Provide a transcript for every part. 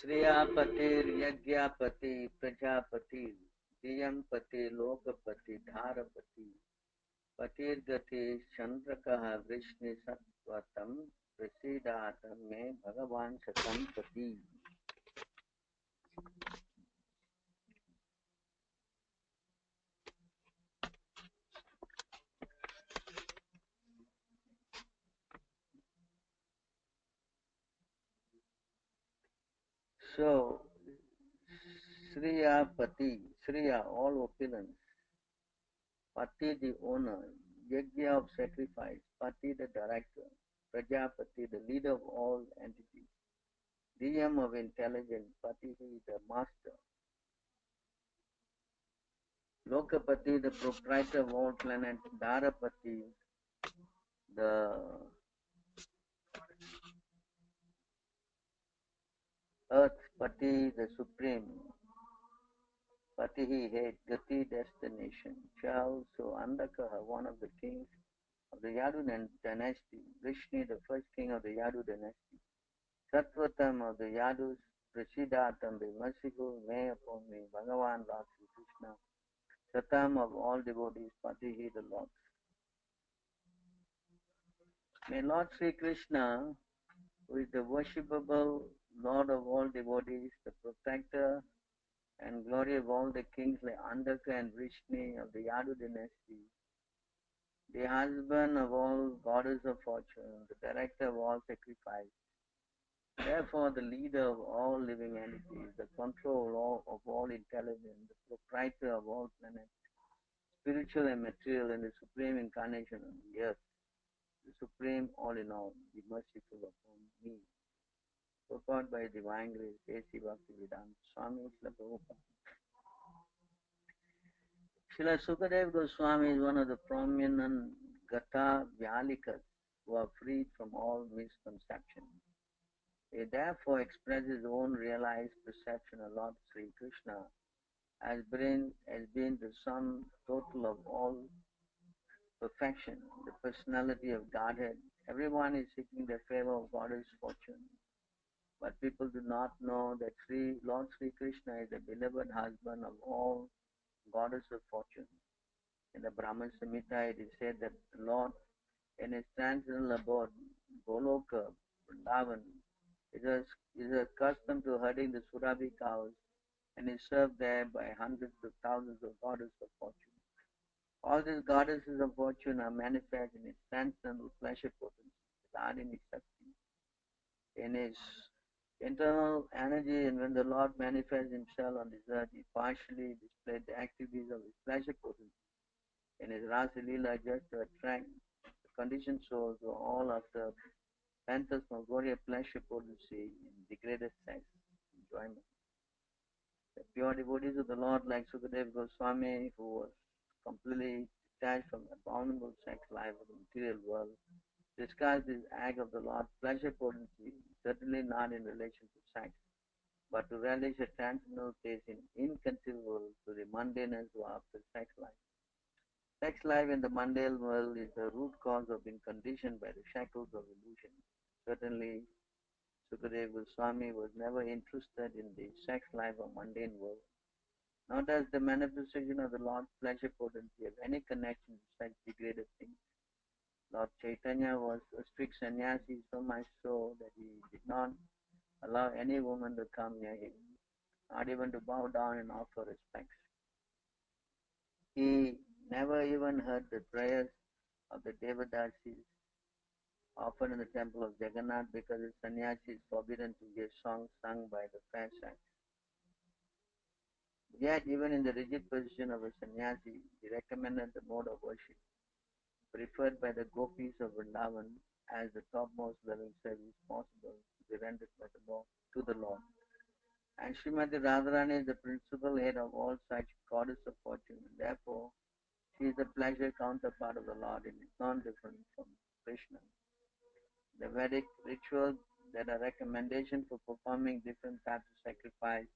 श्रियापतिर यज्ञापति प्रजापति दियंपति लोकपति धारपति पतिर्गति चंद्रकः वृष्णि सत्वतम प्रसीदात में भगवान शतम पति. So, Sriya Pati, Sriya, all opulence, Pati the owner, Yajna of sacrifice, Pati the director, Prajapati the leader of all entities, Diyam of intelligence, Pati the master, Lokapati the proprietor of all planets, Dharapati the earth, Pati the supreme, Patihi head, Gati destination, Charles, so Andakaha, one of the kings of the Yadu dynasty, Vishnu, the first king of the Yadu dynasty, Sattvatam of the Yadus, Prasidatam, be merciful, may upon me, Bhagavan Lord Sri Krishna, Satam of all devotees, Patihi the Lord. May Lord Sri Krishna, who is the worshipable Lord of all devotees, the protector and glory of all the kings like Andaka and Vrishni of the Yadu dynasty, the husband of all goddess of fortune, the director of all sacrifice, therefore the leader of all living entities, the controller of all intelligence, the proprietor of all planets, spiritual and material, and the supreme incarnation on the earth, the supreme all in all, be merciful upon me. Purport by Divine Grace, A.C. Bhakti Swami Srila Prabhupada. Srila Sukadev Goswami is one of the prominent Gata Vyalikas who are freed from all misconception. He therefore expresses his own realized perception of Lord Sri Krishna as being the sum total of all perfection, the personality of Godhead. Everyone is seeking the favor of Goddess fortune. But people do not know that Lord Sri Krishna is the beloved husband of all goddess of fortune. In the Brahma Samhita it is said that the Lord in his transcendental abode, Goloka, Vrindavan, is accustomed to herding the Surabhi cows and is served there by hundreds of thousands of goddesses of fortune. All these goddesses of fortune are manifest in his transcendental pleasure potency, without any Shakti. In his internal energy, and when the Lord manifests himself on this earth, he partially displayed the activities of his pleasure potency in his Rasa Leela just to attract the conditioned souls who are all after phantasmagoria pleasure potency in degraded sex enjoyment. The pure devotees of the Lord like Sukadev Goswami, who was completely detached from the abominable sex life of the material world, discussed this act of the Lord's pleasure potency, certainly not in relation to sex, but to relish a transcendental taste inconceivable to the mundaners who are after sex life. Sex life in the mundane world is the root cause of being conditioned by the shackles of illusion. Certainly, Sukadev Goswami was never interested in the sex life of mundane world, nor does the manifestation of the Lord's pleasure potency have any connection to such degraded things. Lord Chaitanya was a strict sannyasi, so much so that he did not allow any woman to come near him, not even to bow down and offer respects. He never even heard the prayers of the Devadasis offered in the temple of Jagannath because the sannyasi is forbidden to hear songs sung by the fair sex. Yet, even in the rigid position of a sannyasi, he recommended the mode of worship preferred by the gopis of Vrindavan as the topmost loving service possible to be rendered by the Lord, to the Lord. And Srimati Radharani is the principal head of all such goddess of fortune, and therefore she is the pleasure counterpart of the Lord and is not different from Krishna. The Vedic rituals that are recommendation for performing different types of sacrifice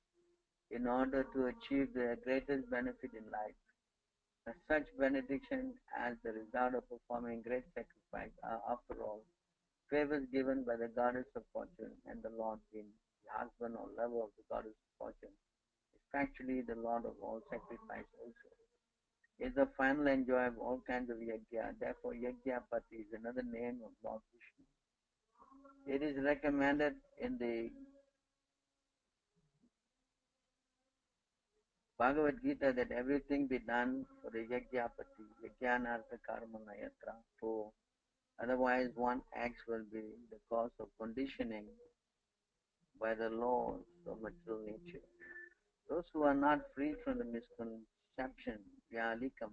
in order to achieve the greatest benefit in life. Such benediction as the result of performing great sacrifice are, after all, favors given by the goddess of fortune and the Lord being the husband or lover of the goddess of fortune, is factually the lord of all sacrifice also. He is the final enjoyer of all kinds of yajna. Therefore, Yajnapati is another name of Lord Vishnu. It is recommended in the Bhagavad Gita that everything be done for the Yajnapati, Yajnanartha Karmana Yatra, for otherwise one acts will be the cause of conditioning by the laws of material nature. Those who are not free from the misconception, Vyalikam,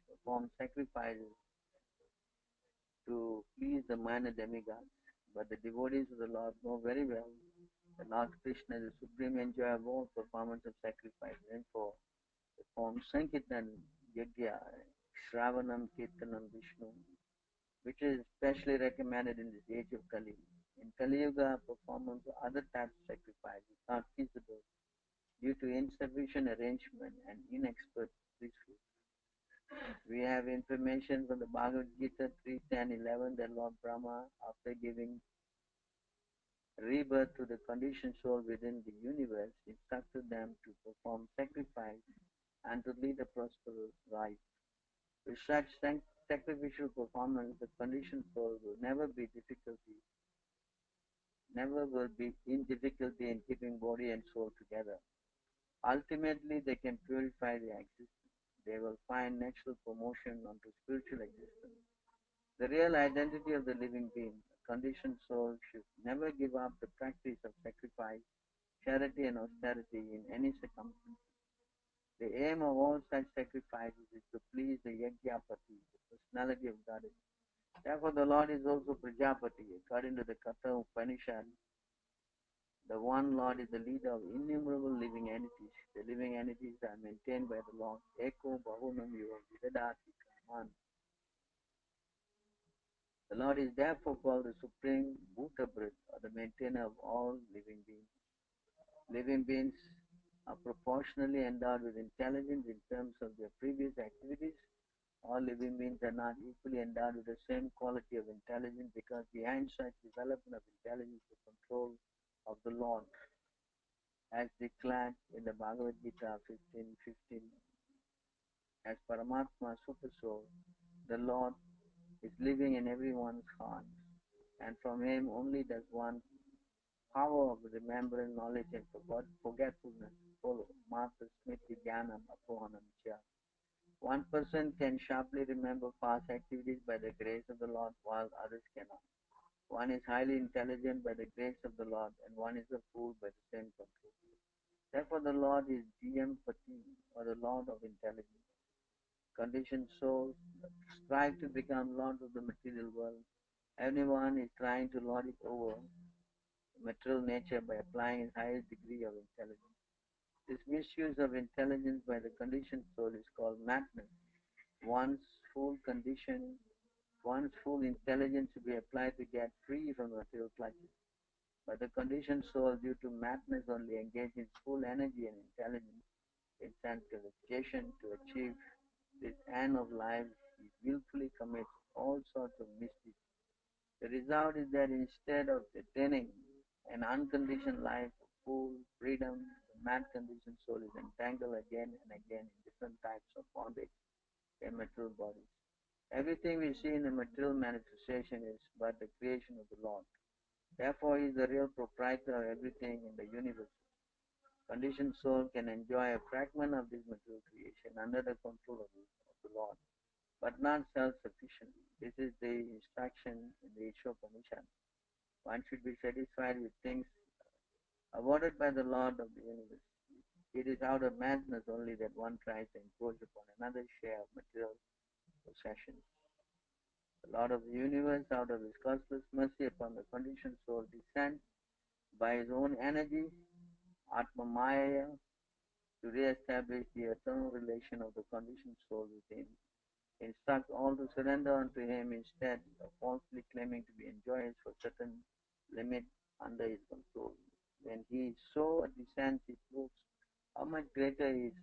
perform sacrifices to please the minor demigods. But the devotees of the Lord know very well that Lord Krishna is the supreme enjoyer of all performance of sacrifice. Therefore, perform Sankirtan, Yajna, Shravanam, Kirtanam, Vishnu, which is especially recommended in this age of Kali. In Kali Yuga, performance of other types of sacrifice is not feasible due to insufficient arrangement and inexpert priesthood. We have information from the Bhagavad Gita 3:10-11 that Lord Brahma, after giving rebirth to the conditioned soul within the universe, instructed them to perform sacrifice and to lead a prosperous life. With such sacrificial performance, the conditioned soul will never will be in difficulty in keeping body and soul together. Ultimately, they can purify their existence. They will find natural promotion onto spiritual existence. The real identity of the living being, a conditioned soul, should never give up the practice of sacrifice, charity and austerity in any circumstances. The aim of all such sacrifices is to please the Yajnapati, the personality of Goddess. Therefore, the Lord is also Prajapati. According to the Katha Upanishad, the one Lord is the leader of innumerable living entities. The living entities are maintained by the Lord. Eko Bahunam Yuva Vidadati Kaman. The Lord is therefore called the Supreme Bhutabrit, or the maintainer of all living beings. Living beings are proportionally endowed with intelligence in terms of their previous activities. All living beings are not equally endowed with the same quality of intelligence because behind such development of intelligence is the control of the Lord, as declared in the Bhagavad Gita 15:15. As Paramatma Super Soul, the Lord is living in everyone's heart, and from him only does one power of remembrance, knowledge, and forgetfulness follow. Mata Smriti Jnanam Apohanam Cha. One person can sharply remember past activities by the grace of the Lord, while others cannot. One is highly intelligent by the grace of the Lord, and one is a fool by the same control. Therefore, the Lord is Pati, or the Lord of intelligence. Conditioned souls strive to become lords of the material world. Everyone is trying to lord it over material nature by applying his highest degree of intelligence. This misuse of intelligence by the conditioned soul is called madness. One's full intelligence should be applied to get free from material clutches. But the conditioned soul, due to madness, only engages its full energy and intelligence in sanctification to achieve this end of life. He willfully commits all sorts of misdeeds. The result is that instead of attaining an unconditioned life of full freedom, the mad conditioned soul is entangled again and again in different types of bondage in material bodies. Everything we see in the material manifestation is but the creation of the Lord. Therefore, he is the real proprietor of everything in the universe. Conditioned soul can enjoy a fragment of this material creation under the control of the Lord, but not self-sufficient. This is the instruction in the Ishopanishad. One should be satisfied with things awarded by the Lord of the universe. It is out of madness only that one tries to impose upon another share of material possessions. The Lord of the universe, out of his causeless mercy upon the conditioned soul, descends by his own energy, Atma Maya, to re-establish the eternal relation of the conditioned soul within. He instructs all to surrender unto him instead of falsely claiming to be enjoyers for certain limit under his control. When he so descends, he proves how much greater is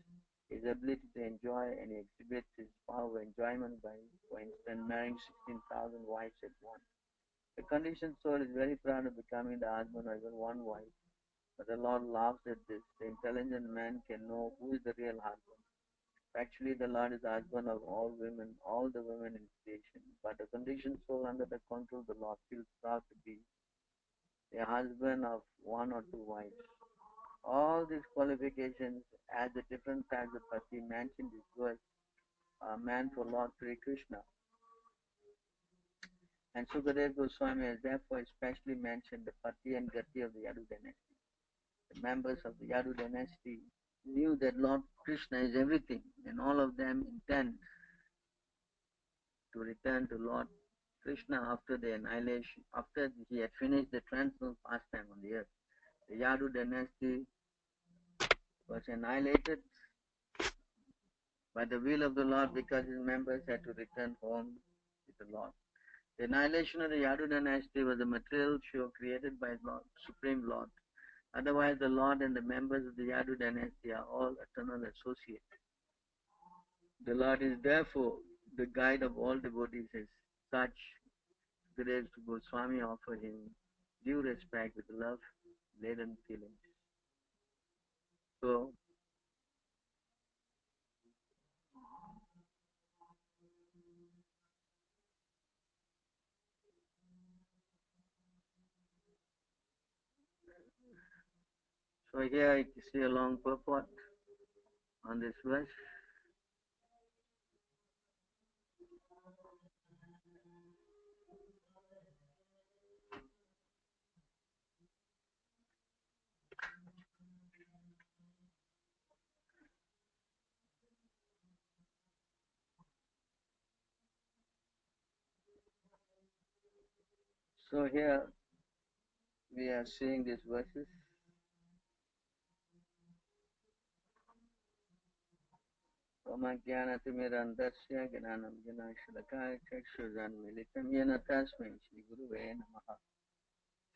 his ability to enjoy, and he exhibits his power of enjoyment by, for instance, marrying 16,000 wives at once. The conditioned soul is very proud of becoming the husband of even one wife. But the Lord laughs at this. The intelligent man can know who is the real husband. Actually, the Lord is the husband of all women, all the women in creation. But the conditioned soul under the control of the Lord feels proud to be a husband of one or two wives. All these qualifications as the different types of pati mentioned in this verse are meant for Lord Sri Krishna. And Sukadeva Goswami has therefore especially mentioned the pati and gati of the Yadu dynasty. The members of the Yadu dynasty knew that Lord Krishna is everything, and all of them intend to return to Lord Krishna after the annihilation, after he had finished the transcendental pastime on the earth. The Yadu dynasty was annihilated by the will of the Lord because his members had to return home with the Lord. The annihilation of the Yadu dynasty was a material show created by Lord, Supreme Lord. Otherwise, the Lord and the members of the Yadu dynasty are all eternal associates. The Lord is therefore the guide of all devotees. As such, Sukadeva Goswami offered him due respect with love-laden feelings. So here you see a long purport on this verse. So here we are seeing these verses. Omagyanatimirandasya Gyananam Gyanashalakaya Chakshuzanmilitam Yena Tasmai Shri Guruve Namaha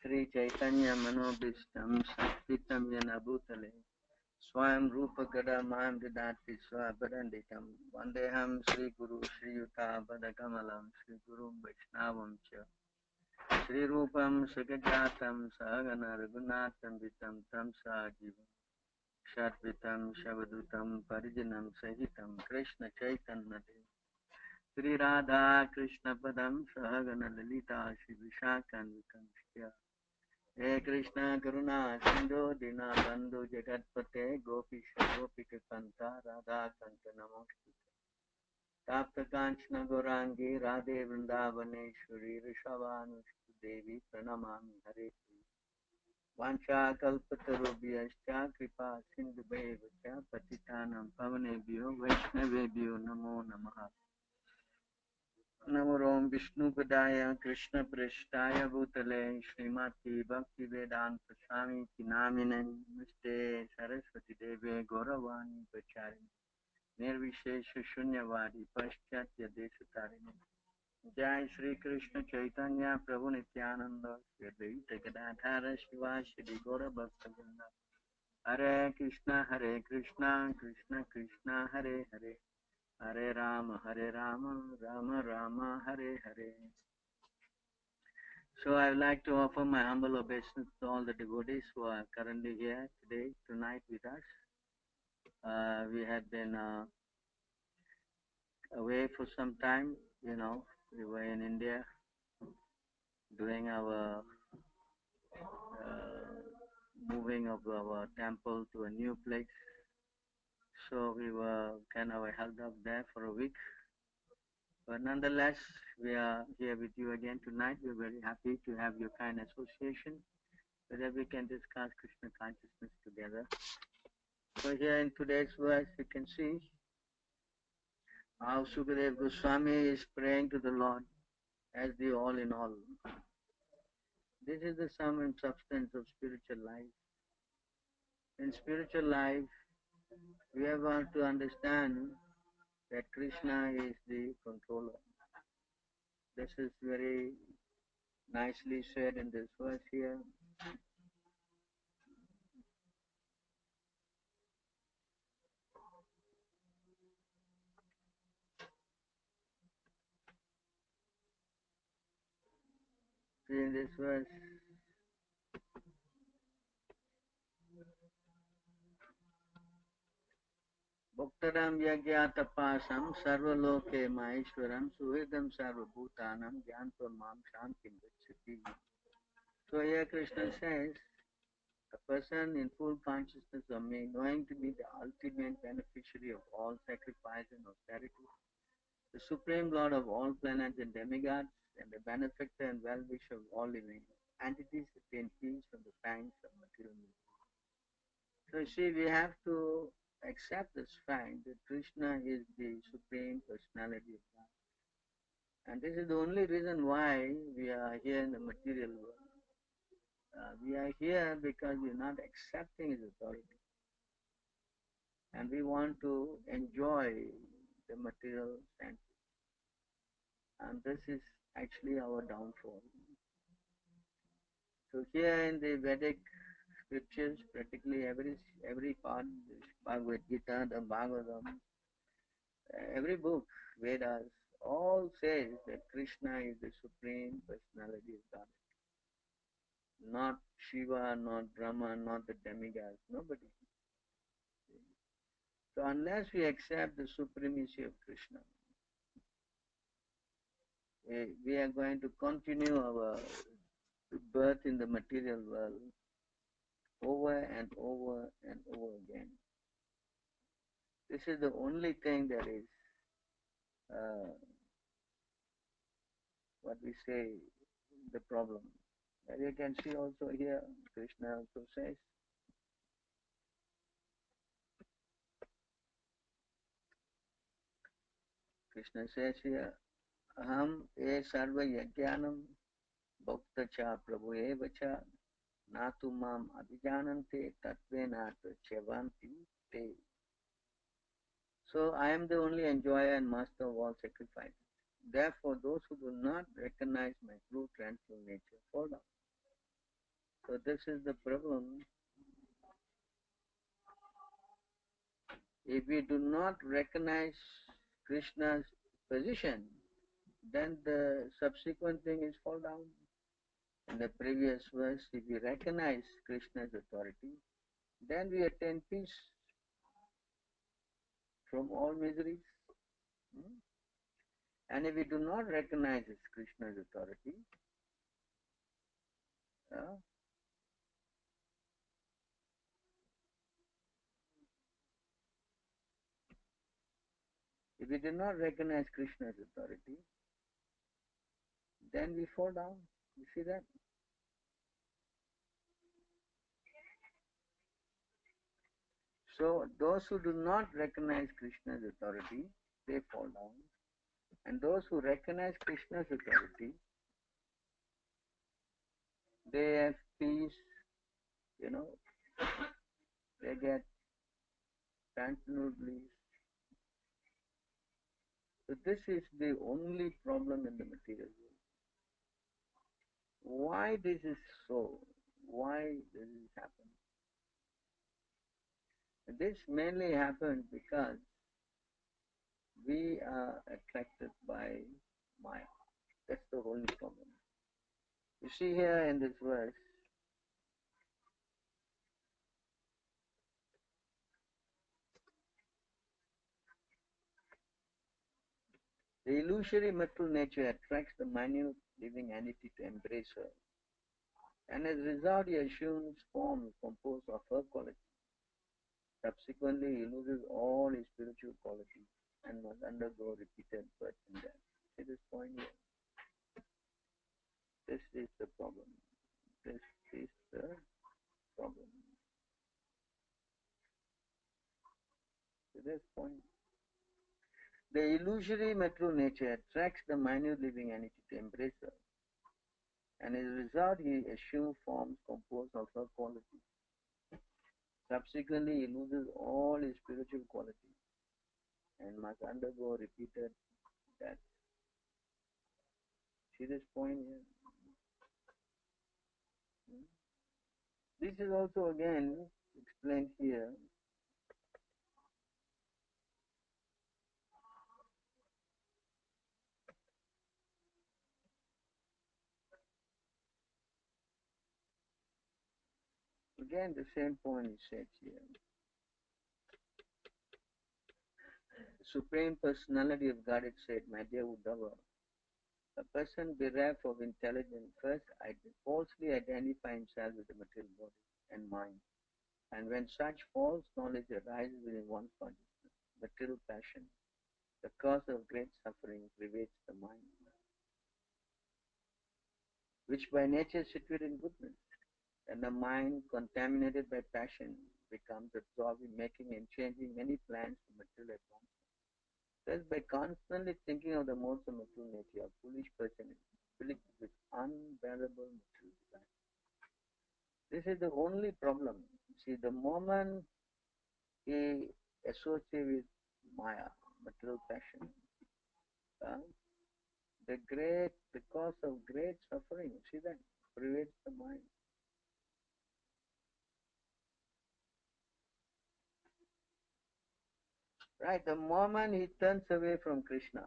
Sri Chaitanya Manobhishtam Satpitam Yena Bhutale Swayam Rupa Gadamam Didati Swapadanditam Vandeham Sri Guru Sri Yuta Padakamalam Sri Guru Vaishnavam Cha Sri Rupam Sagajatam Sagana Raghunatam Vitam Tam Sajivam Shatvitam Shavadutam Parijanam Sahitam Krishna Chaitanya Sri Radha Krishna Padam Sahagana Lalita Shri Vishakan Vikamshya He Krishna Karuna Sindhu Dina Bandhu Jagatpate Gopisha Gopika Kanta Radha Kanta Namostute Tapta Kanchana Gorangi Radhe Vrindavaneshwari Rishabhanushtu Devi Pranamami Hare Vancha kalpatarubhyascha kripa sindhubheva patitanam pavanebhyo vaishnavebhyo namo namaha. Namo Ram Vishnu Padaya Krishna Prishtaya Bhutale Srimati Bhakti Vedanta Swami Namine Namaste Saraswati Deve Gauravani Pachari Nirvishesha Shunyavadi Paschatya Desatarini Jai Shri Krishna Chaitanya Prabhu Nityananda Shri Advaita Gadadhara Shivashri Gaura Bhaktivinoda Hare Krishna Krishna Krishna Hare Hare Hare Rama Rama Rama Hare Hare. So I would like to offer my humble obeisance to all the devotees who are currently here today, tonight with us. We had been away for some time, we were in India doing our moving of our temple to a new place. So we were kind of held up there for a week. But nonetheless, we are here with you again tonight. We're very happy to have your kind association so that we can discuss Krishna consciousness together. So here in today's verse, you can see how Sukadeva Goswami is praying to the Lord as the all in all. This is the sum and substance of spiritual life. In spiritual life, we have to understand that Krishna is the controller. This is very nicely said in this verse here. See in this verse, Bhaktaram yagyatapasam sarvaloke maheshwaram suvedam sarvabhutanam gyanto mam shantim gacchati. So here Krishna says, a person in full consciousness of me, knowing to be the ultimate beneficiary of all sacrifice and austerity, the supreme lord of all planets and demigods, and the benefactor and well-wisher of all living entities, attain peace from the pangs of material misery. So you see, we have to accept this fact that Krishna is the supreme personality of God. And this is the only reason why we are here in the material world. We are here because we are not accepting his authority. And we want to enjoy the material sense. And this is actually our downfall. So here in the Vedic scriptures, practically every part, the Bhagavad Gita, the Bhagavatam, every book, Vedas, all says that Krishna is the supreme personality of God. Not Shiva, not Brahma, not the demigods, nobody. So unless we accept the supremacy of Krishna, we are going to continue our birth in the material world over and over and over again. This is the only thing that is what we say the problem. As you can see also here, Krishna also says, Krishna says here, Aham e sarva yajnanam bhakta cha prabhu eva cha natu mam abhijanante tatvenata chevanti te. So I am the only enjoyer and master of all sacrifices. Therefore, those who do not recognize my true tranquil nature fall down. So this is the problem. If we do not recognize Krishna's position, then the subsequent thing is fall down. In the previous verse, if we recognize Krishna's authority, then we attain peace from all miseries. And if we do not recognize Krishna's authority, if we do not recognize Krishna's authority, then we fall down. You see that? So those who do not recognize Krishna's authority, they fall down. And those who recognize Krishna's authority, they have peace, they get tranquil bliss. So this is the only problem in the material world. Why this is so? Why does this happen? This mainly happens because we are attracted by Maya. That's the only problem. You see here in this verse, the illusory material nature attracts the minute living entity to embrace her. And as a result, he assumes forms composed of her quality. Subsequently, he loses all his spiritual qualities and must undergo repeated birth and death. See this point here? This is the problem. This is the problem. See this point? The illusory material nature attracts the minute living entity to embrace her. And as a result, he assumes forms composed of her quality. Subsequently, he loses all his spiritual qualities and must undergo repeated death. See this point here? This is also again explained here. Again, the same point is said here. Supreme Personality of Godhead said, my dear Uddhava, a person bereft of intelligence first falsely identify himself with the material body and mind. And when such false knowledge arises within one's consciousness, material passion, the cause of great suffering pervades the mind, which by nature is situated in goodness. And the mind, contaminated by passion, becomes absorbed in making and changing many plans for material advancement. Thus, by constantly thinking of the modes of material nature, a foolish person is afflicted with unbearable material desire. This is the only problem. See, the moment he associates with Maya, material passion, the cause of great suffering, see that, pervades the mind. Right, the moment he turns away from Krishna,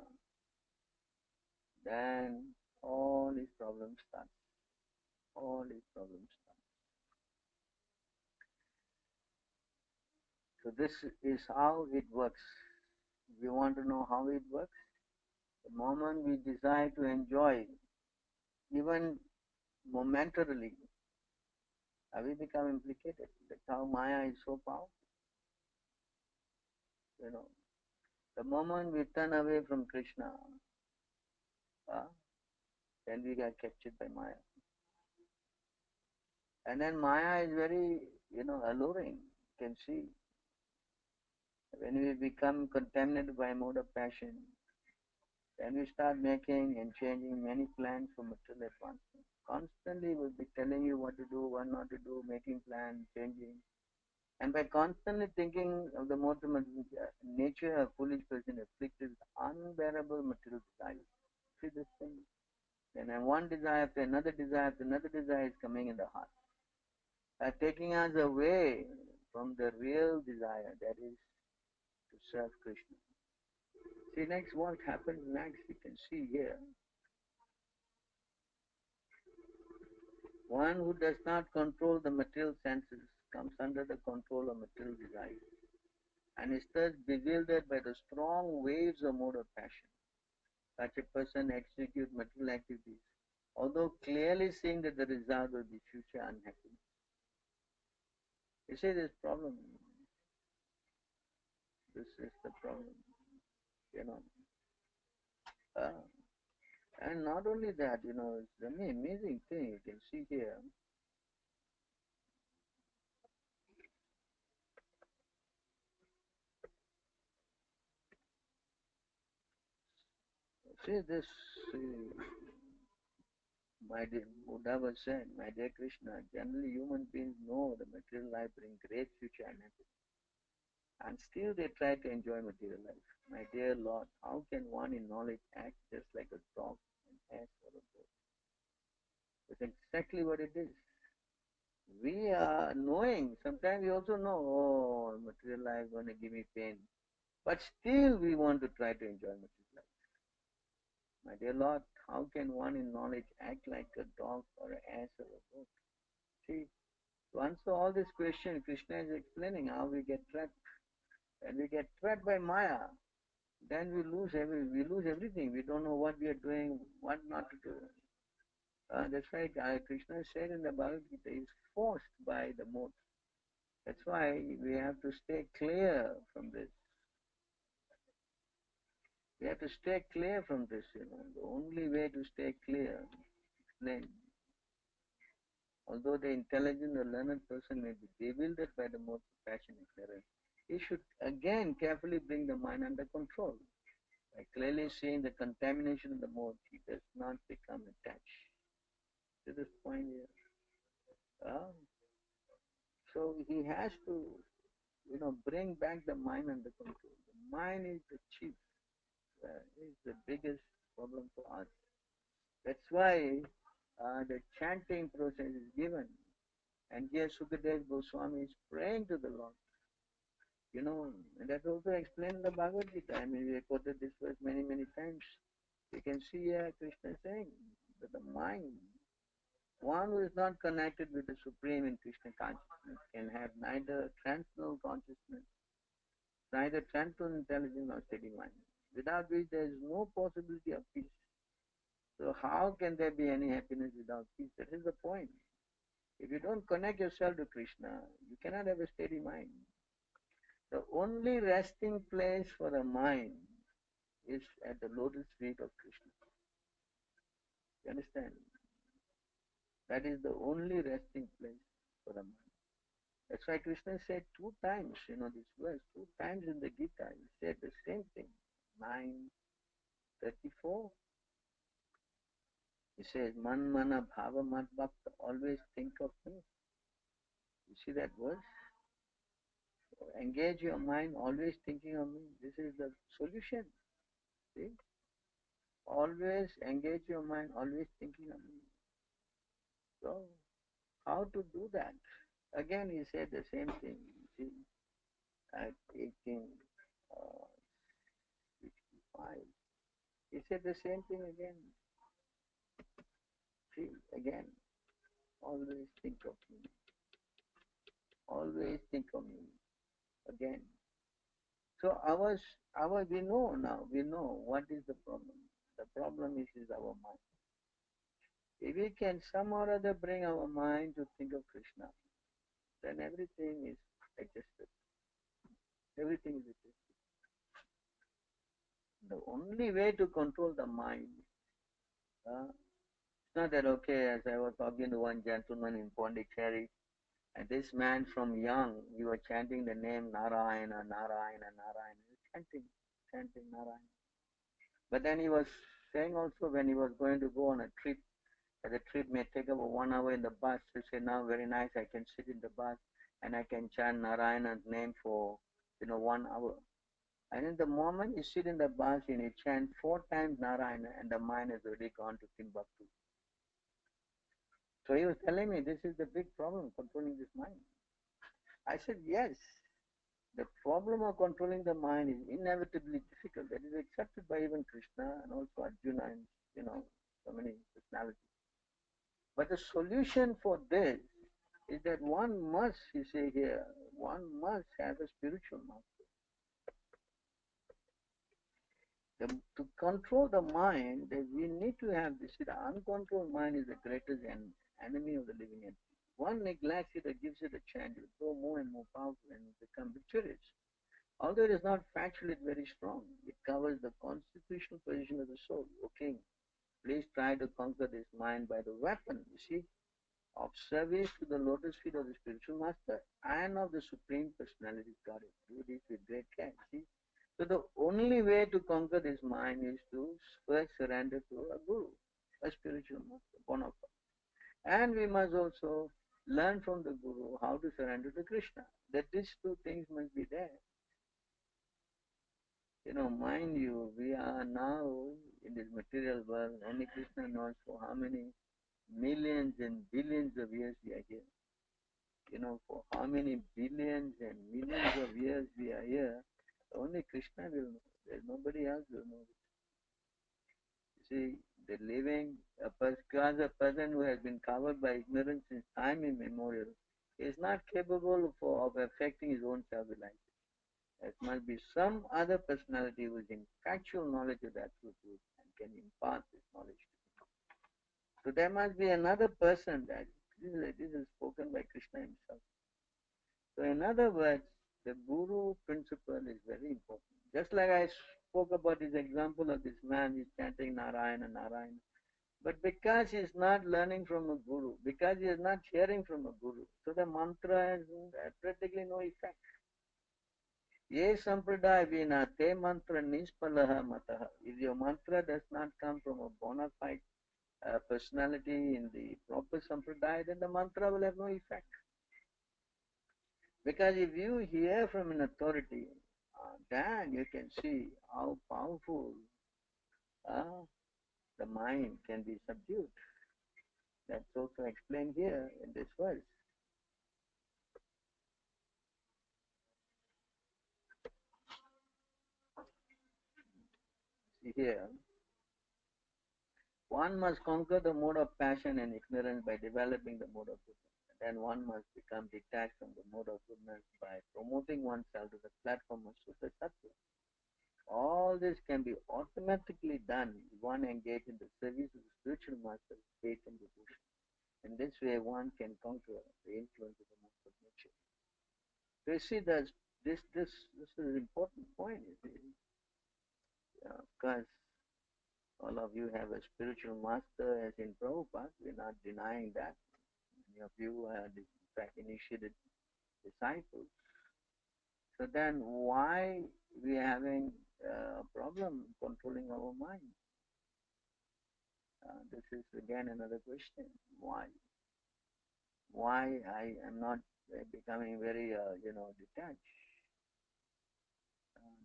then all his problems start. All his problems start. So this is how it works. If you want to know how it works, the moment we desire to enjoy, even momentarily, we become implicated. That's how Maya is so powerful. You know, the moment we turn away from Krishna, then we get captured by Maya. And then Maya is very, alluring. You can see when we become contaminated by mode of passion, then we start making and changing many plans for material advancement. Constantly we'll be telling you what to do, what not to do, making plans, changing. And by constantly thinking of the modes of nature, a foolish person afflicted with unbearable material desires. See this thing? Then one desire after another desire after another desire is coming in the heart, taking us away from the real desire, that is to serve Krishna. See next what happens next, you can see here. One who does not control the material senses comes under the control of material desires and is thus bewildered by the strong waves of mode of passion. Such a person executes material activities, although clearly seeing that the result will be future unhappiness. You see this problem. This is the problem. And not only that, it's an amazing thing you can see here. See this, my dear Buddha was said, my dear Krishna, generally human beings know the material life brings great future unhappiness. And still they try to enjoy material life. My dear Lord, how can one in knowledge act just like a dog, an ass, or a goat? That's exactly what it is. We are knowing, sometimes we also know, oh, material life is going to give me pain. But still we want to try to enjoy material life. My dear Lord, how can one in knowledge act like a dog or an ass or a goat? See, to answer all these questions, Krishna is explaining how we get trapped. When we get trapped by Maya, then we lose everything. We don't know what we are doing, what not to do. That's why Krishna said in the Bhagavad Gita, he is forced by the modes. That's why we have to stay clear from this. We have to stay clear from this, The only way to stay clear, explain. Although the intelligent or learned person may be bewildered by the modes of passion and ignorance, he should again carefully bring the mind under control. By clearly seeing the contamination of the modes, he does not become attached. To this point here. So he has to, bring back the mind under control. The mind is the chief, is the biggest problem for us. That's why the chanting process is given. And here Sukadev Goswami is praying to the Lord. And that's also explained in the Bhagavad Gita. I mean, we quoted this verse many, many times. You can see here Krishna saying that the mind, one who is not connected with the Supreme in Krishna consciousness, can have neither transcendental consciousness neither tranquil intelligence nor steady mind, without which there is no possibility of peace. So how can there be any happiness without peace? That is the point. If you don't connect yourself to Krishna, you cannot have a steady mind. The only resting place for the mind is at the lotus feet of Krishna. You understand? That is the only resting place for the mind. That's why Krishna said two times, this verse, two times in the Gita, he said the same thing. 9:34. He says, Man mana bhava mat bhakta, always think of me. You see that verse? Engage your mind, always thinking of me. This is the solution. See? Always engage your mind, always thinking of me. So, how to do that? Again, he said the same thing. See, at 18:65, he said the same thing again. See, again, always think of me. Always think of me. Again. So we know now, we know what is the problem. The problem is our mind. If we can somehow or other bring our mind to think of Krishna, then everything is adjusted. Everything is adjusted. The only way to control the mind, it's not that, okay, as I was talking to one gentleman in Pondicherry, and this man from young, he was chanting the name Narayana, Narayana, Narayana, chanting Narayana. But then he was saying also when he was going to go on a trip, the trip may take about 1 hour in the bus, he said, now very nice, I can sit in the bus and I can chant Narayana's name for 1 hour. And in the moment you sit in the bus and you chant 4 times Narayana and the mind has already gone to Timbuktu. So he was telling me this is the big problem, controlling this mind. I said, yes, the problem of controlling the mind is inevitably difficult. That is accepted by even Krishna and also Arjuna and, so many personalities. But the solution for this is that one must, you say here, one must have a spiritual master. To control the mind, we need to have this. The uncontrolled mind is the greatest enemy of the living entity. One neglects it or gives it a chance, it will grow more and more powerful and become victorious. Although it is not factually very strong, it covers the constitutional position of the soul. O king, please try to conquer this mind by the weapon, you see, of service to the lotus feet of the spiritual master and of the Supreme Personality of Godhead. Do this with great care, see. So the only way to conquer this mind is to first surrender to a guru, a spiritual master, bona fide. And we must also learn from the guru how to surrender to Krishna. That these two things must be there. Mind you, we are now in this material world, only Krishna knows for how many millions and billions of years we are here. For how many billions and millions of years we are here, only Krishna will know. There's nobody else will know. You see, the living, a person who has been covered by ignorance since time immemorial is not capable of affecting his own self-realization. There must be some other personality who is in factual knowledge of that truth and can impart this knowledge to him. So there must be another person that this is spoken by Krishna himself. So in other words, the guru principle is very important. Just like I spoke about this example of this man, he's chanting Narayana, Narayana. But because he is not learning from a guru, because he is not hearing from a guru, so the mantra has practically no effect. Ye sampradaya vina te mantra nispalaha mataha. If your mantra does not come from a bona fide personality in the proper sampradaya, then the mantra will have no effect. Because if you hear from an authority, then you can see how powerful the mind can be subdued. That's also explained here in this verse. See here, one must conquer the mode of passion and ignorance by developing the mode of wisdom. Then one must become detached from the mode of goodness by promoting oneself to the platform of Sutta Sattva. All this can be automatically done if one engages in the service of the spiritual master with faith and devotion. In this way, one can conquer the influence of the master of nature. So you see, this is an important point. You see, because all of you have a spiritual master, as in Prabhupada. We're not denying that. Many of you are, in fact, initiated disciples. So then, why we are having a problem controlling our mind? This is again another question. Why? Why I am not becoming very, detached?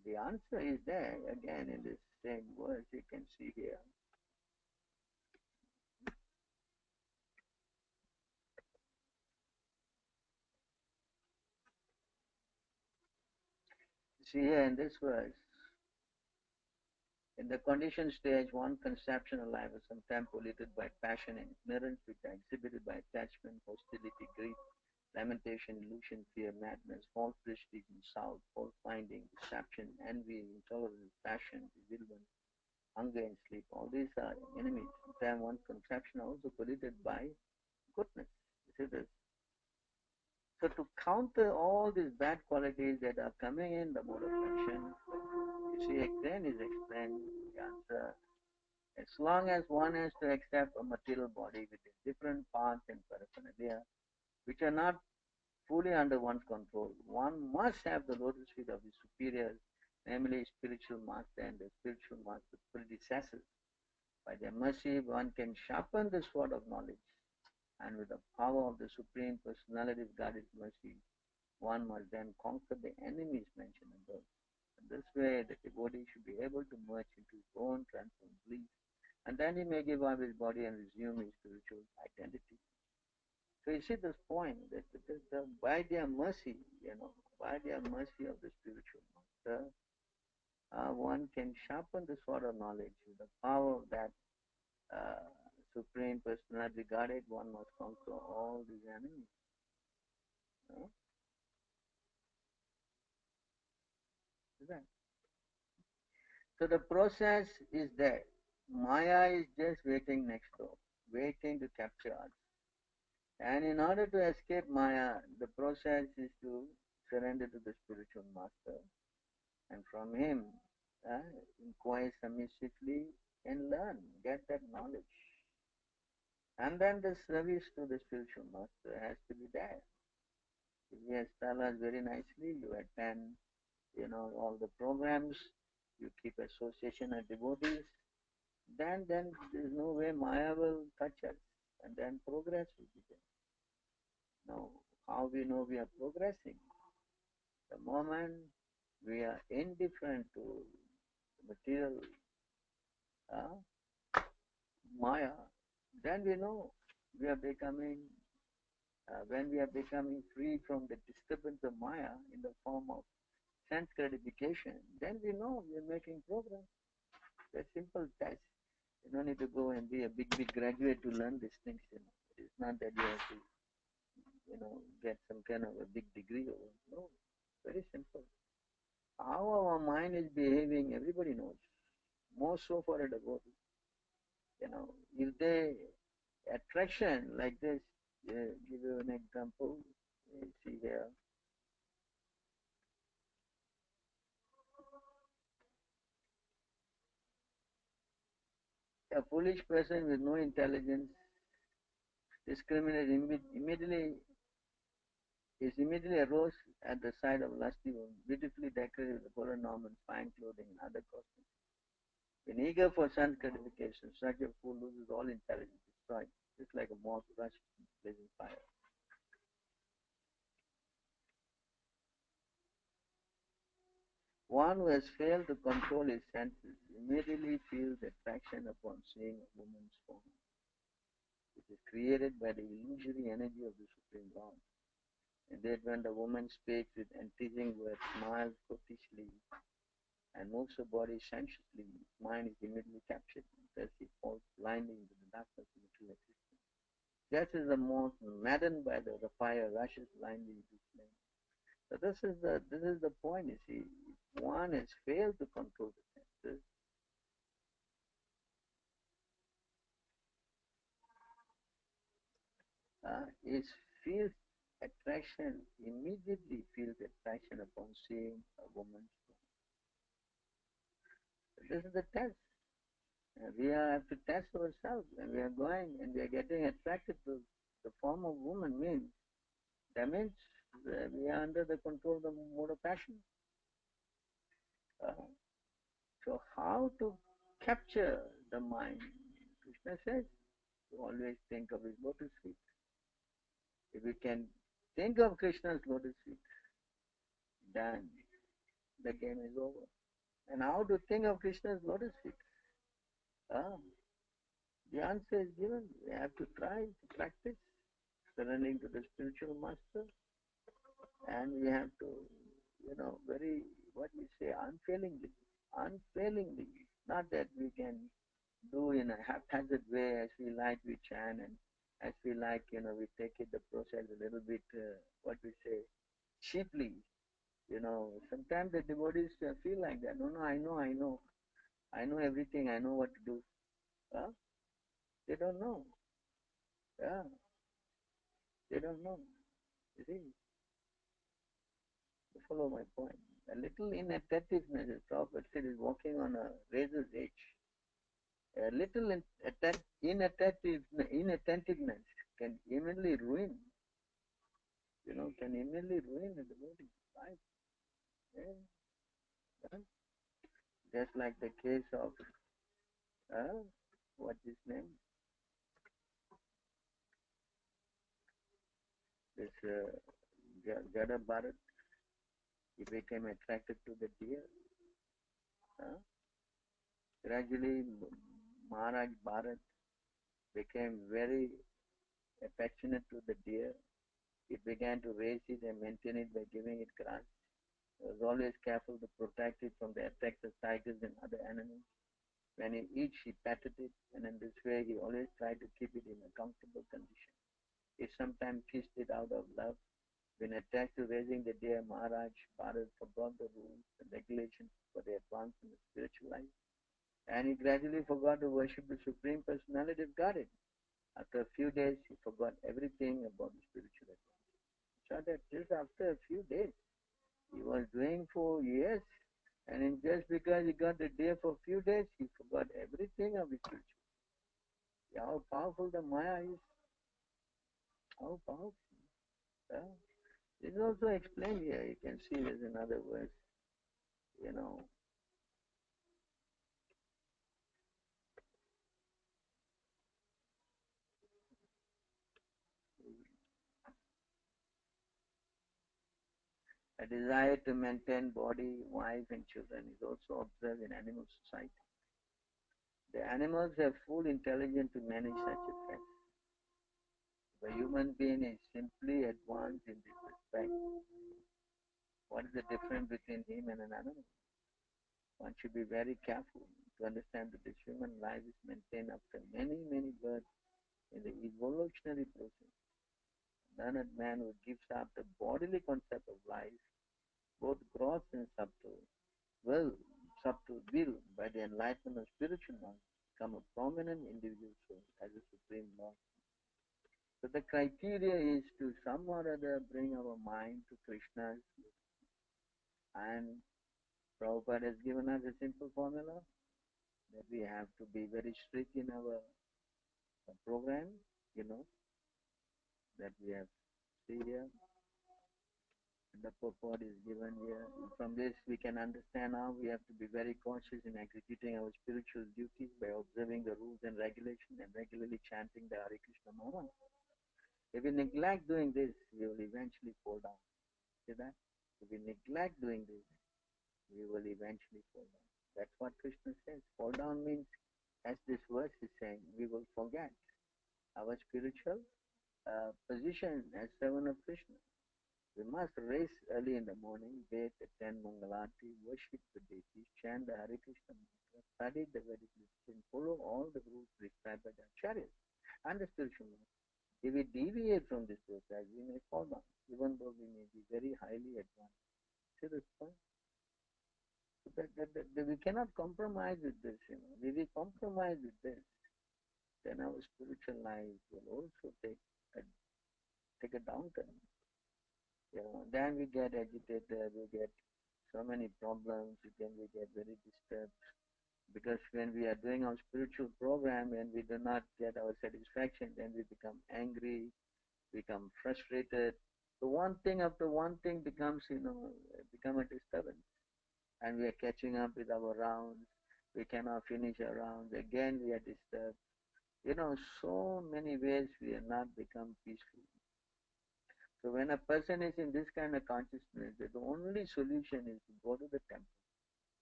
The answer is there again in this same verse. You can see here. See here in this verse. In the conditioned stage, one conception of life is sometimes polluted by passion and ignorance, which are exhibited by attachment, hostility, grief, lamentation, illusion, fear, madness, false prestige, insult, fault finding, deception, envy, intolerance, passion, bewilderment, hunger, and sleep. All these are enemies. Sometimes one conception also polluted by goodness. You see this? So to counter all these bad qualities that are coming in the mode of action, you see, again is explained the answer. As long as one has to accept a material body with its different parts and paraphernalia, which are not fully under one's control, one must have the lotus feet of the superiors, namely spiritual master and the spiritual master's predecessors. By their mercy, one can sharpen the sword of knowledge, and with the power of the Supreme Personality's guided mercy, one must then conquer the enemies mentioned above. In this way, the devotee should be able to merge into his own transformed belief, and then he may give up his body and resume his spiritual identity. So you see this point that by their mercy, by their mercy of the spiritual master, one can sharpen the sword of knowledge with the power of that uh, supreme personality guided. One must conquer all these enemies. Uh, So the process is there. Maya is just waiting next door, waiting to capture us. And in order to escape Maya, the process is to surrender to the spiritual master and from him inquire submissively and learn, get that knowledge. And then the service to the spiritual master has to be there. He has told us very nicely, you attend, all the programs, you keep association of devotees, then there's no way Maya will touch us, and then progress will begin. Now, how we know we are progressing? The moment we are indifferent to material Maya, then we know we are becoming, when we are becoming free from the disturbance of Maya in the form of sense gratification, then we know we are making progress. It's a simple test. You don't need to go and be a big graduate to learn these things. It's not that you have to, get some kind of a big degree or no. Very simple. How our mind is behaving, everybody knows. More so for a devotee. If they attraction like this, give you an example. You see here. A foolish person with no intelligence discriminates immediately arose at the sight of lusty woman, beautifully decorated with golden ornaments, fine clothing, and other costumes. When eager for sense gratification, such a fool loses all intelligence, destroyed, just like a moth crushed in blazing fire. One who has failed to control his senses immediately feels attraction upon seeing a woman's form, which is created by the illusory energy of the Supreme Lord. And that when the woman speaks with enticing words, smiles coquettishly, and moves her body sensuously, mind is immediately captured, thus he falls blindly into the darkness of material existence. just as the moth maddened by the fire rushes blindly into flame. So this is the point, you see. If one has failed to control the senses, it feels attraction, immediately feels attraction upon seeing a woman's form. This is the test. We have to test ourselves, and we are going and we are getting attracted to the form of woman means that means we are under the control of the mode of passion. Uh, so how to capture the mind? Krishna says to always think of his lotus feet. If we can think of Krishna's lotus feet, then the game is over. And how to think of Krishna's lotus feet? Ah, the answer is given. We have to try to practice surrendering to the spiritual master, and we have to, very, what we say, unfailingly, not that we can do in a haphazard way as we like, we chant, and as we like, we take it the process a little bit, what we say, cheaply. Sometimes the devotees feel like that. No, I know everything. I know what to do. Huh? They don't know. Yeah, they don't know. You see, you follow my point. A little inattentiveness, as Prabhupada said, is walking on a razor's edge. A little inattentiveness can immediately ruin, can immediately ruin the devotee's life. Yeah. Yeah. Just like the case of, what's his name? This Jada Bharat, he became attracted to the deer. Gradually, Maharaj Bharat became very affectionate to the deer. He began to raise it and maintain it by giving it grass. He was always careful to protect it from the attacks of tigers and other animals. When he eats, he patted it, and in this way he always tried to keep it in a comfortable condition. He sometimes kissed it out of love. When attached to raising the deer, Maharaj Bharat forgot the rules and regulations for the advancement of spiritual life, and he gradually forgot to worship the Supreme Personality of Godhead. After a few days, he forgot everything about the spiritual advance. So that just after a few days, he was doing for years, and just because he got the day for a few days, he forgot everything of his spiritual. How powerful the Maya is. How powerful. Yeah. This is also explained here. You can see there's another verse. A desire to maintain body, wife, and children is also observed in animal society. The animals have full intelligence to manage such affairs. The human being is simply advanced in this respect. What is the difference between him and an animal? One should be very careful to understand that this human life is maintained after many, many births in the evolutionary process. Learned man who gives up the bodily concept of life, both gross and subtle will, by the enlightenment of spiritual knowledge, become a prominent individual soul as a supreme Lord. So the criteria is to some or other bring our mind to Krishna, and Prabhupada has given us a simple formula that we have to be very strict in our program, that we have see here. And the purport is given here. From this we can understand how we have to be very cautious in executing our spiritual duties by observing the rules and regulations and regularly chanting the Hare Krishna Maha. If we neglect doing this, we will eventually fall down. See that? If we neglect doing this, we will eventually fall down. That's what Krishna says. Fall down means, as this verse is saying, we will forget our spiritual position as servant of Krishna. We must raise early in the morning, bathe, attend Mangalati, worship the deities, chant the Hare Krishna mantra, study the Vedic literature, and follow all the rules prescribed by the acharyas and the spiritual life. If we deviate from this process, we may fall down, even though we may be very highly advanced. See this point? So that we cannot compromise with this, you know. If we compromise with this, then our spiritual life will also take a downturn. You know, then we get agitated, we get so many problems, then we get very disturbed. Because when we are doing our spiritual program and we do not get our satisfaction, then we become angry, become frustrated. So one thing after one thing becomes, become a disturbance. And we are catching up with our rounds. We cannot finish our rounds. Again, we are disturbed. So many ways we are not become peaceful. So when a person is in this kind of consciousness, the only solution is to go to the temple.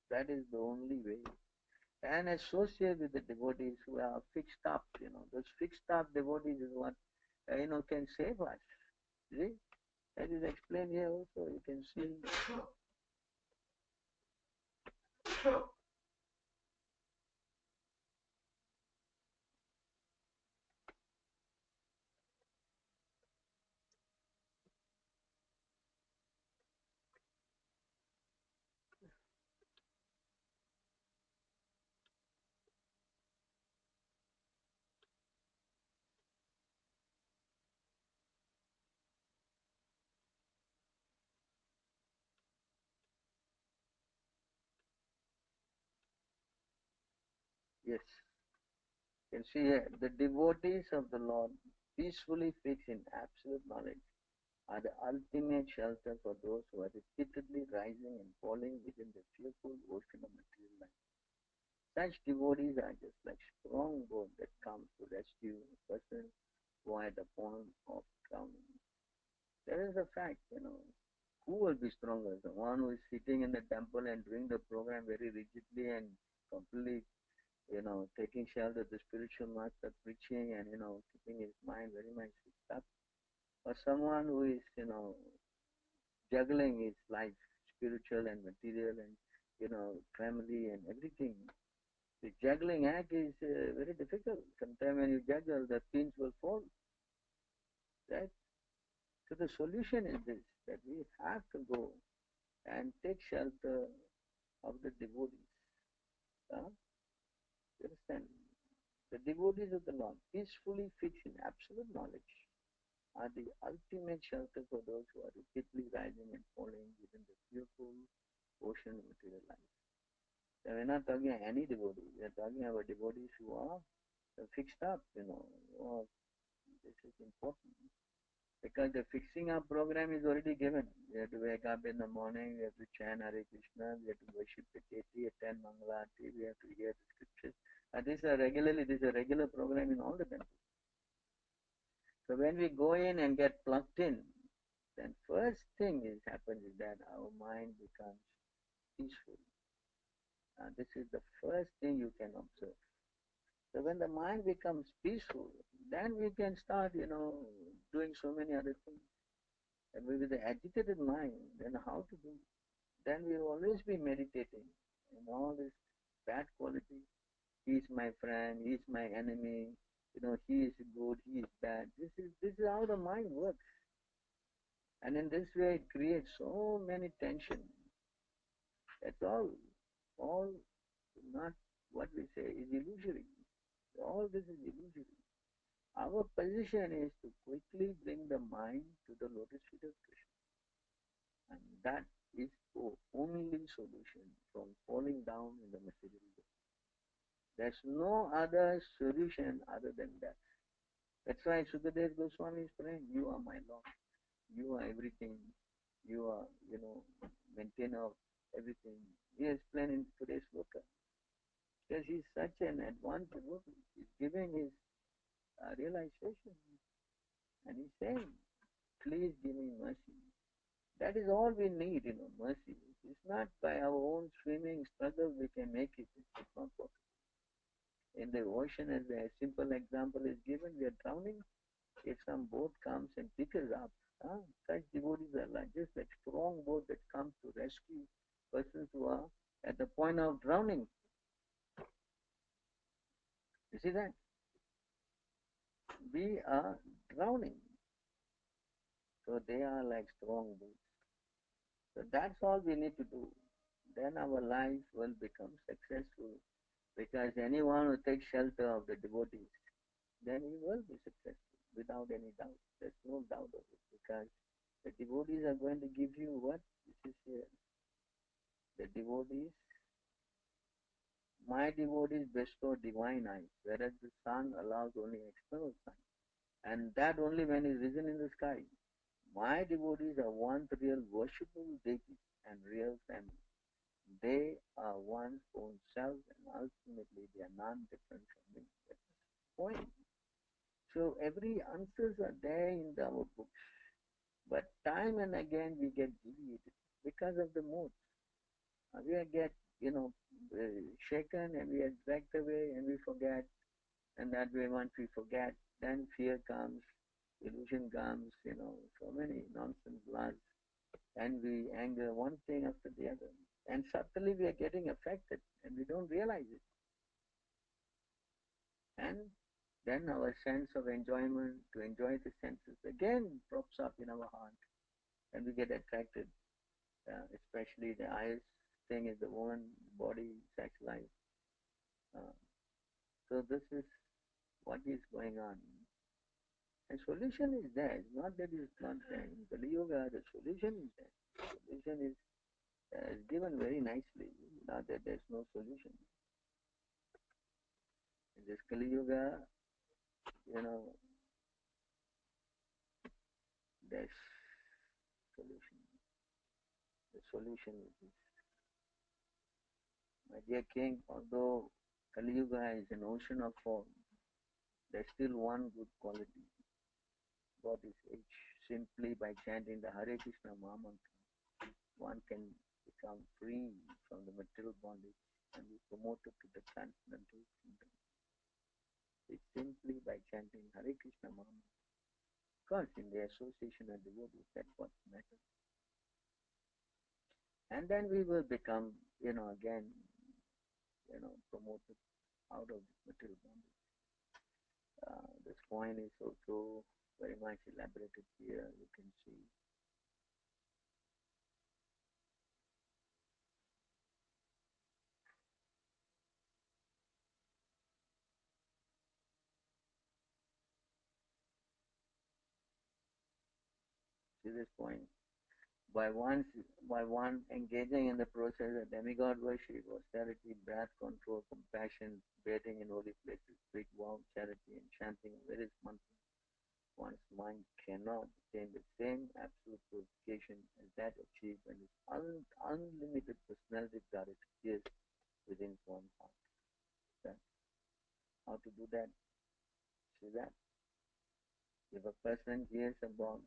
That is the only way. And associate with the devotees who are fixed up, those fixed up devotees is what, can save us. See? That is explained here also. You can see. Yes. You can see here, the devotees of the Lord, peacefully fixed in absolute knowledge, are the ultimate shelter for those who are repeatedly rising and falling within the fearful ocean of material life. Such devotees are just like strong boat that comes to rescue a person who are at the point of drowning. There is a fact, who will be stronger? The one who is sitting in the temple and doing the program very rigidly and completely, taking shelter of the spiritual master preaching and, keeping his mind very much fixed up. Or someone who is, juggling his life, spiritual and material and, family and everything. The juggling act is very difficult. Sometimes when you juggle, the pins will fall. Right? So the solution is this, that we have to go and take shelter of the devotees. You understand? The devotees of the Lord, peacefully fixed in absolute knowledge, are the ultimate shelter for those who are repeatedly rising and falling within the fearful ocean of material life. So we're not talking about any devotee. We're talking about devotees who are fixed up, this is important. Because the fixing up program is already given. We have to wake up in the morning, we have to chant Hare Krishna, we have to worship the deity, attend Mangalarti, we have to hear the scriptures. And this is a regular program in all the temples. So when we go in and get plugged in, then first thing is happens is that our mind becomes peaceful. This is the first thing you can observe. So when the mind becomes peaceful, then we can start, doing so many other things. And with the agitated mind, then how to do? Then we will always be meditating in all this bad quality. He is my friend, he is my enemy, he is good, he is bad. This is how the mind works. And in this way it creates so many tensions. That's all not what we say is illusory. All this is illusory. Our position is to quickly bring the mind to the lotus feet of Krishna. And that is the only solution from falling down in the material world. There's no other solution other than that. That's why Sukadeva Goswami is praying, you are my Lord. You are everything. You are, maintainer of everything. He explained in today's sloka. Because he's such an advanced devotee. He's giving his realization. And he's saying, please give me mercy. That is all we need, mercy. It's not by our own swimming struggle we can make it. It's not possible. In the ocean, as a simple example is given, we are drowning. If some boat comes and picks us up, such devotees are like just like strong boat that comes to rescue persons who are at the point of drowning. You see that? we are drowning. So they are like strong boots. So that's all we need to do. Then our life will become successful because anyone who takes shelter of the devotees, then he will be successful without any doubt. There's no doubt of it because the devotees are going to give you what? This is here. The devotees, my devotees bestow divine eyes, whereas the sun allows only external sun. And that only when he's risen in the sky. My devotees are one real worshipable deities and real family. They are one's own self and ultimately they are none different from me. That's the point. So every answers are there in our books. But time and again we get deviated because of the mood. We get, shaken and we are dragged away and we forget. And that way once we forget, then fear comes, illusion comes, so many nonsense laws, envy, anger, one thing after the other. And subtly we are getting affected and we don't realize it. And then our sense of enjoyment, to enjoy the senses, again props up in our heart and we get attracted, especially the highest thing is the woman, body, sex life. Uh, so this is what is going on. And solution is there. It's not that it's not there. In Kali Yuga, the solution is there. The solution is given very nicely. Not that there's no solution. In this Kali Yuga, there's solution. The solution is this. My dear King, although Kali Yuga is an ocean of form, there's still one good quality. God is age. Simply by chanting the Hare Krishna Mahamantra, one can become free from the material bondage and be promoted to the transcendental kingdom. It's simply by chanting Hare Krishna Mahamantra. Because in the association of devotees, that's what matters. And then we will become, again, promoted out of this material bondage. This point is also very much elaborated here, you can see. See this point. By one engaging in the process of demigod worship, austerity, breath control, compassion, bathing in holy places, strict vow, charity, and chanting various mantras, one's mind cannot attain the same absolute purification as that achieved when its unlimited personality God appears within one's heart. That, how to do that? See that? If a person hears about,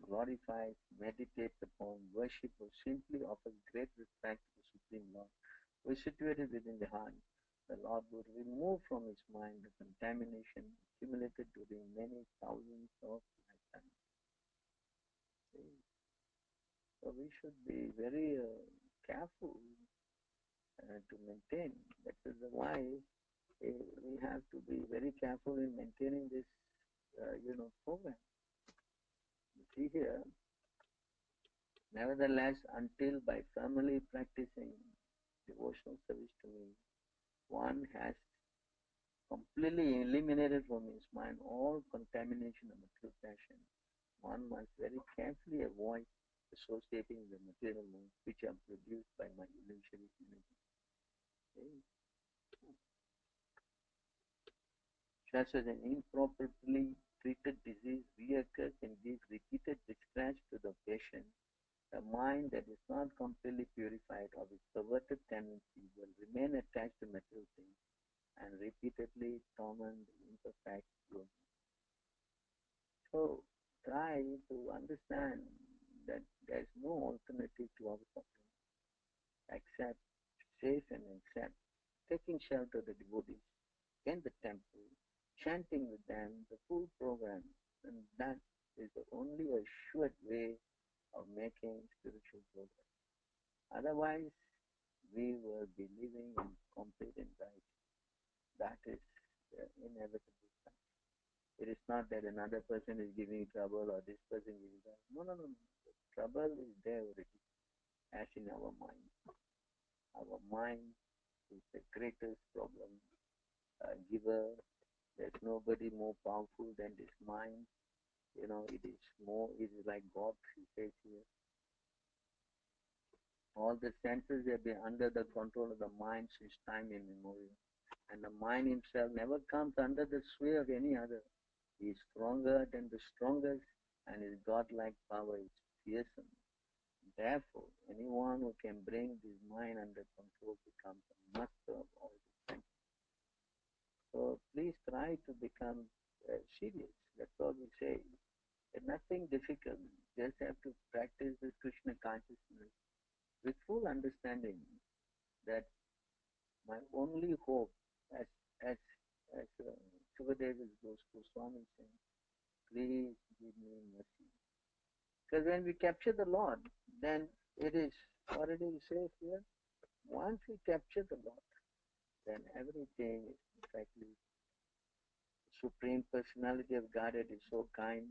glorifies, meditates upon, worship, or simply offers great respect to the Supreme Lord, who is situated within the heart, the Lord would remove from his mind the contamination accumulated during many thousands of lifetimes. So we should be very careful to maintain. That is why we have to be very careful in maintaining this, program. You see here, nevertheless, until by firmly practicing devotional service to me, one has completely eliminated from his mind all contamination of material passion. One must very carefully avoid associating the material moods which are produced by my illusory energy. Okay. Just as an improperly treated disease reoccurs and gives repeated discharge to the patient, a mind that is not completely purified of its perverted tendency will remain attached to material things and repeatedly torment the imperfect yogi. So try to understand that there is no alternative to our suffering except safe and accept taking shelter of the devotees in the temple, chanting with them the full program, and that is the only assured way of making spiritual progress. Otherwise, we will be living in complete anxiety. That is the inevitable fact. It is not that another person is giving you trouble or this person giving you trouble. No. The trouble is there already, as in our mind. Our mind is the greatest problem giver. There's nobody more powerful than this mind. It is like God, he says here. All the senses have been under the control of the mind since time immemorial. And the mind himself never comes under the sway of any other. He is stronger than the strongest, and his godlike power is fearsome. Therefore, anyone who can bring his mind under control becomes a master of all the senses. So please try to become serious. That's all we say. It's nothing difficult. Just have to practice this Krishna consciousness with full understanding that my only hope, as Sukadeva Goswami saying, please give me mercy. Because when we capture the Lord, then it is already says here, once we capture the Lord, then everything is perfectly. Supreme Personality of Godhead is so kind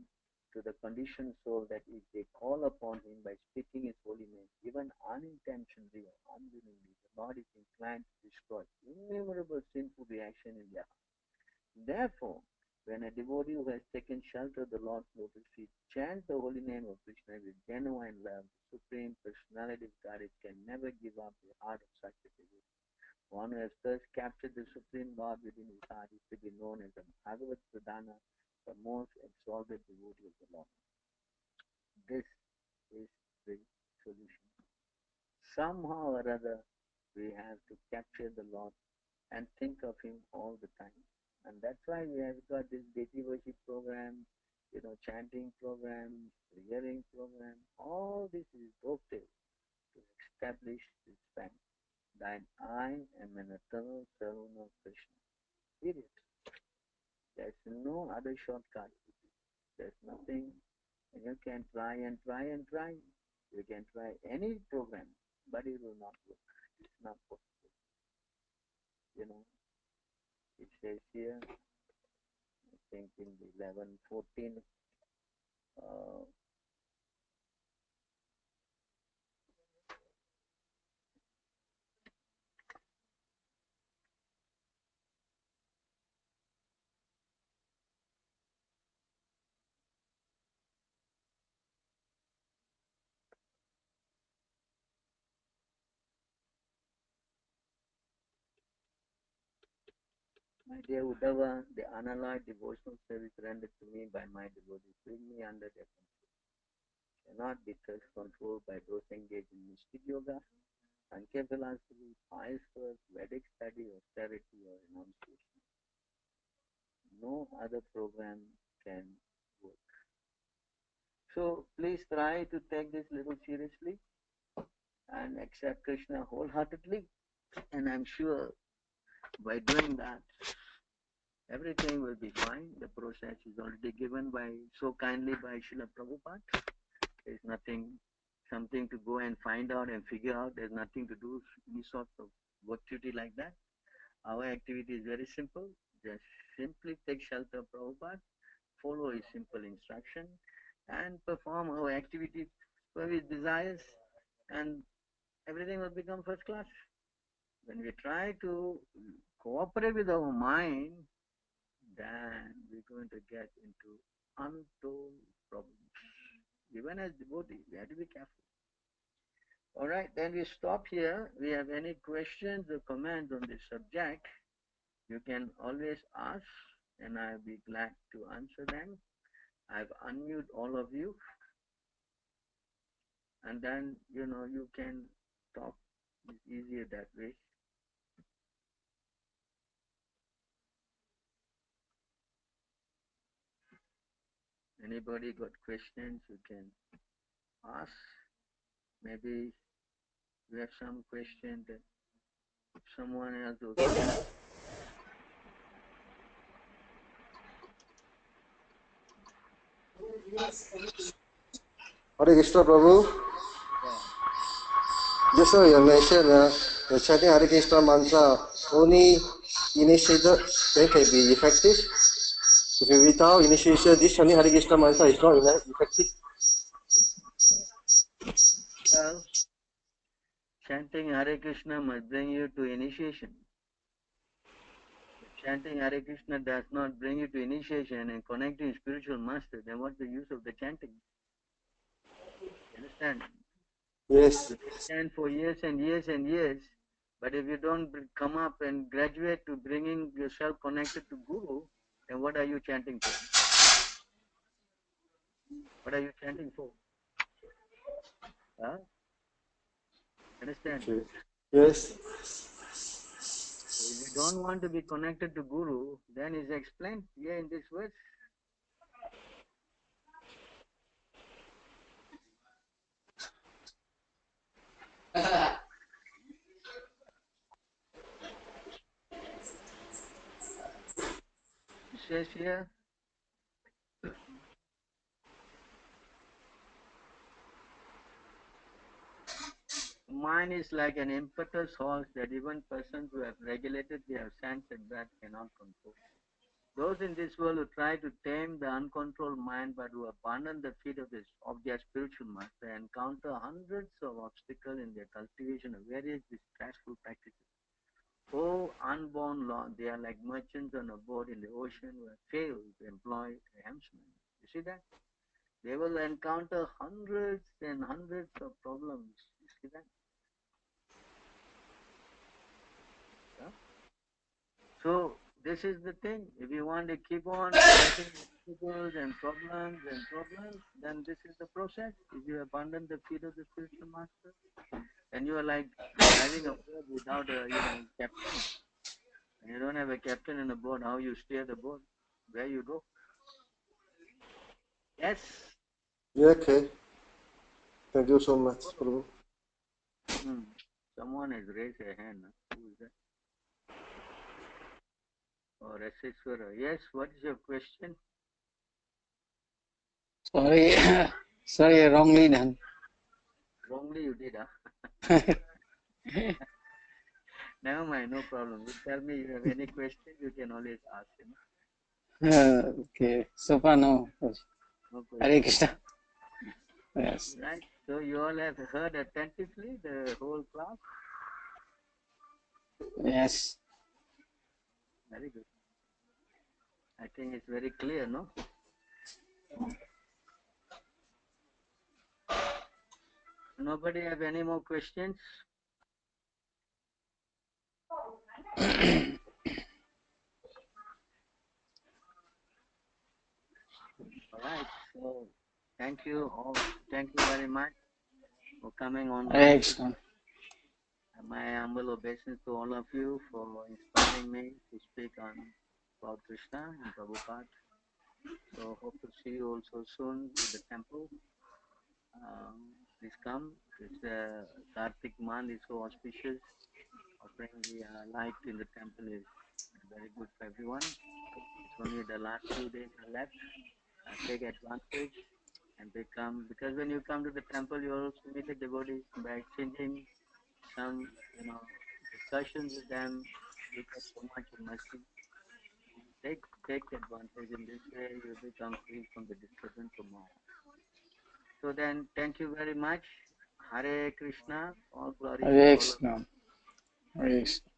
to the conditioned soul that if they call upon him by speaking his holy name, even unintentionally or unwillingly, the Lord is inclined to destroy innumerable sinful reaction in their heart. Therefore, when a devotee who has taken shelter of the Lord's lotus feet chants the holy name of Krishna with genuine love, the Supreme Personality of Godhead can never give up the heart of such a devotee. One who has thus captured the Supreme Lord within his heart is to be known as the Bhagavat Pradhana, the most exalted devotee of the Lord. This is the solution. Somehow or other, we have to capture the Lord and think of him all the time. And that's why we have got this deity worship program, chanting program, hearing program. All this is votive to establish this fact. That I am an eternal servant of Krishna. Period. There's no other shortcut. There's nothing. And you can try and try and try. You can try any program, but it will not work. It's not possible. It says here, I think in the 11:14, my dear Uddhava, the unalloyed devotional service rendered to me by my devotees bring me under their control. Cannot be thus controlled by those engaged in mystic yoga, Sankhya philosophy, pious work, Vedic study, austerity, or renunciation. No other program can work. So please try to take this little seriously and accept Krishna wholeheartedly. And I'm sure by doing that, everything will be fine. The process is already given so kindly by Srila Prabhupada. There's nothing, something to go and find out and figure out. There's nothing to do any sort of work duty like that. Our activity is very simple. Just simply take shelter of Prabhupada, follow his simple instruction, and perform our activity for his desires, and everything will become first class. When we try to cooperate with our mind, then we're going to get into untold problems. Even as devotees, we have to be careful. All right, then we stop here. We have any questions or comments on this subject, you can always ask, and I'll be glad to answer them. I've unmuted all of you, and then, you can talk. It's easier that way. Anybody got questions, you can ask. Maybe you have some question that someone else will ask. Hare Krishna, Prabhu. Just now you mentioned the chanting Hare Krishna mantra only initiated then can be effective. So without initiation, this chanting Hare Krishna mantra is not effective. Well, chanting Hare Krishna must bring you to initiation. If chanting Hare Krishna does not bring you to initiation and connecting spiritual master, then what's the use of the chanting? Understand? Yes. You can chant for years and years and years, but if you don't come up and graduate to bringing yourself connected to Guru, then what are you chanting for? What are you chanting for? Huh? Understand? Okay. Yes. So if you don't want to be connected to Guru, then it's explained here in this verse. It says here, mind is like an impetuous horse that even persons who have regulated their sense and breath cannot control. Those in this world who try to tame the uncontrolled mind but who abandon the feet of their spiritual master encounter hundreds of obstacles in their cultivation of various distressful practices. Oh, unborn Lord, they are like merchants on a boat in the ocean who have failed to employ a helmsman. You see that? They will encounter hundreds and hundreds of problems. You see that? Yeah? So this is the thing. If you want to keep on getting obstacles and problems, then this is the process. If you abandon the feet of the spiritual master, then you are like driving a boat without a captain. And you don't have a captain in a boat. How you steer the boat? Where you go? Yes. Yeah, okay. Thank you so much, Prabhu. Someone has raised a hand. Who is that? Oh, Raseshwara. Yes, what is your question? Sorry, sorry, wrongly done. Wrongly you did, huh? Never mind, no problem. You tell me you have any question, you can always ask him. Okay, so far no. No Hare question. Krishna. Yes. Right. So you all have heard attentively the whole class? Yes. Very good. I think it's very clear, no? Nobody have any more questions? All right. So thank you all. Thank you very much for coming Hare online. Krishna. My humble obeisance to all of you for inspiring me to speak on about Krishna and Prabhupada. So hope to see you also soon at the temple. Please come. This Kartik month is so auspicious. Offering the light in the temple is very good for everyone. It's only the last few days are left. Take advantage and become, because when you come to the temple, you also meet the devotees by exchanging some, discussions with them. You get so much mercy. Take advantage. In this way, you become free from the disturbance of mind. So then, thank you very much. Hare Krishna. All glory to Hare all of Krishna. Hare Krishna.